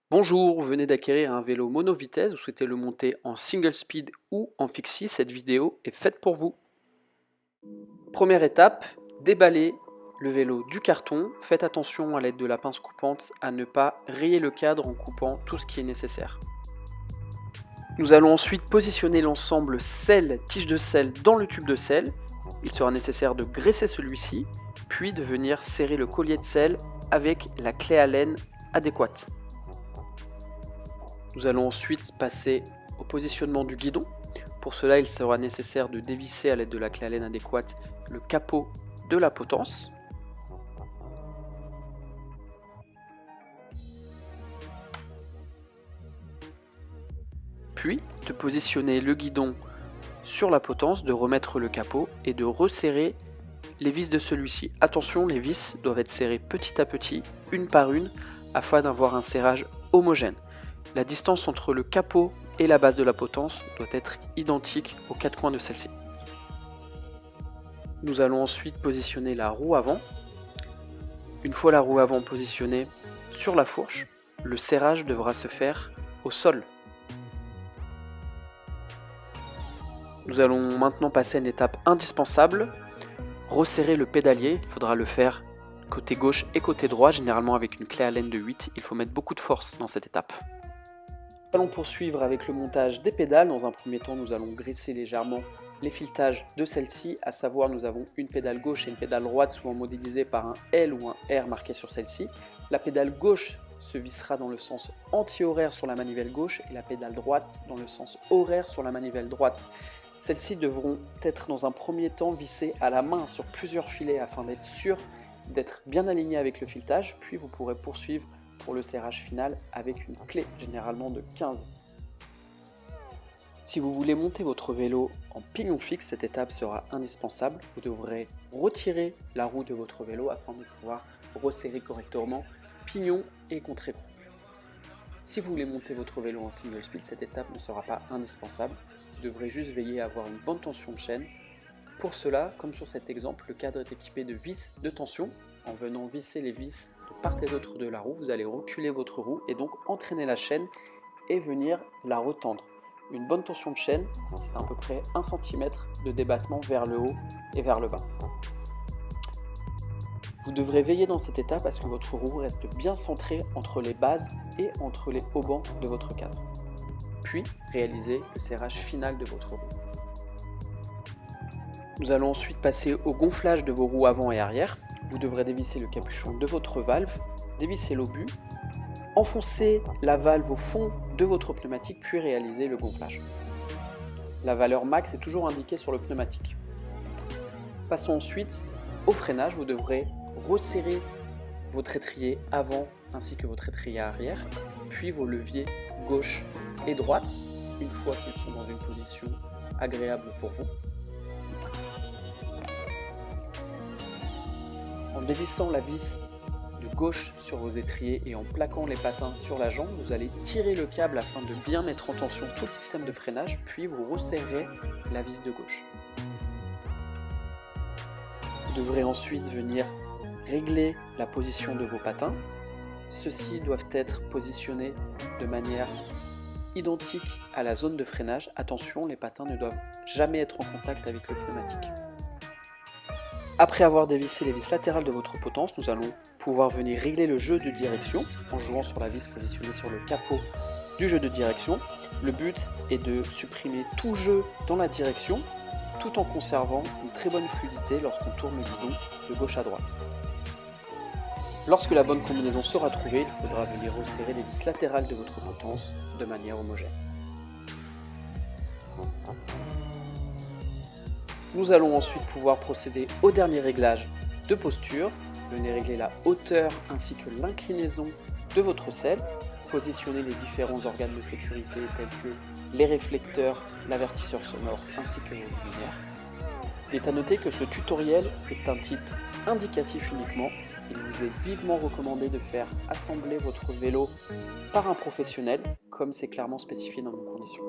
Bonjour, vous venez d'acquérir un vélo mono-vitesse, vous souhaitez le monter en single speed ou en fixie, cette vidéo est faite pour vous. Première étape, déballez le vélo du carton. Faites attention à l'aide de la pince coupante à ne pas rayer le cadre en coupant tout ce qui est nécessaire. Nous allons ensuite positionner l'ensemble sel, tige de sel dans le tube de sel. Il sera nécessaire de graisser celui-ci, puis de venir serrer le collier de sel avec la clé Allen adéquate. Nous allons ensuite passer au positionnement du guidon. Pour cela, il sera nécessaire de dévisser à l'aide de la clé Allen adéquate le capot de la potence. Puis de positionner le guidon sur la potence, de remettre le capot et de resserrer les vis de celui-ci. Attention, les vis doivent être serrées petit à petit, une par une, afin d'avoir un serrage homogène. La distance entre le capot et la base de la potence doit être identique aux quatre coins de celle-ci. Nous allons ensuite positionner la roue avant. Une fois la roue avant positionnée sur la fourche, le serrage devra se faire au sol. Nous allons maintenant passer à une étape indispensable, resserrer le pédalier. Il faudra le faire côté gauche et côté droit, généralement avec une clé Allen de 8. Il faut mettre beaucoup de force dans cette étape. Nous allons poursuivre avec le montage des pédales. Dans un premier temps, nous allons graisser légèrement les filetages de celle-ci, à savoir nous avons une pédale gauche et une pédale droite souvent modélisées par un L ou un R marqué sur celle-ci. La pédale gauche se vissera dans le sens anti-horaire sur la manivelle gauche et la pédale droite dans le sens horaire sur la manivelle droite. Celles-ci devront être dans un premier temps vissées à la main sur plusieurs filets afin d'être sûr d'être bien alignées avec le filetage, puis vous pourrez poursuivre pour le serrage final avec une clé généralement de 15. Si vous voulez monter votre vélo en pignon fixe, cette étape sera indispensable. Vous devrez retirer la roue de votre vélo afin de pouvoir resserrer correctement pignon et contre-écrou. Si vous voulez monter votre vélo en single speed, cette étape ne sera pas indispensable. Vous devrez juste veiller à avoir une bonne tension de chaîne. Pour cela, comme sur cet exemple, le cadre est équipé de vis de tension. En venant visser les vis de part et d'autre de la roue, vous allez reculer votre roue et donc entraîner la chaîne et venir la retendre. Une bonne tension de chaîne, c'est à peu près 1 cm de débattement vers le haut et vers le bas. Vous devrez veiller dans cette étape à ce que votre roue reste bien centrée entre les bases et entre les haubans de votre cadre. Puis réaliser le serrage final de votre roue. Nous allons ensuite passer au gonflage de vos roues avant et arrière. Vous devrez dévisser le capuchon de votre valve, dévisser l'obus, enfoncer la valve au fond de votre pneumatique puis réaliser le gonflage. La valeur max est toujours indiquée sur le pneumatique. Passons ensuite au freinage. Vous devrez resserrer votre étrier avant ainsi que votre étrier arrière, puis vos leviers gauche et droite, une fois qu'ils sont dans une position agréable pour vous. En dévissant la vis de gauche sur vos étriers et en plaquant les patins sur la jambe, vous allez tirer le câble afin de bien mettre en tension tout le système de freinage, puis vous resserrez la vis de gauche. Vous devrez ensuite venir régler la position de vos patins. Ceux-ci doivent être positionnés de manière identique à la zone de freinage. Attention, les patins ne doivent jamais être en contact avec le pneumatique. Après avoir dévissé les vis latérales de votre potence, nous allons pouvoir venir régler le jeu de direction en jouant sur la vis positionnée sur le capot du jeu de direction. Le but est de supprimer tout jeu dans la direction tout en conservant une très bonne fluidité lorsqu'on tourne le guidon de gauche à droite. Lorsque la bonne combinaison sera trouvée, il faudra venir resserrer les vis latérales de votre potence de manière homogène. Nous allons ensuite pouvoir procéder au dernier réglage de posture. Venez régler la hauteur ainsi que l'inclinaison de votre selle. Positionnez les différents organes de sécurité tels que les réflecteurs, l'avertisseur sonore ainsi que vos lumières. Il est à noter que ce tutoriel est un titre indicatif uniquement. Il vous est vivement recommandé de faire assembler votre vélo par un professionnel, comme c'est clairement spécifié dans nos conditions.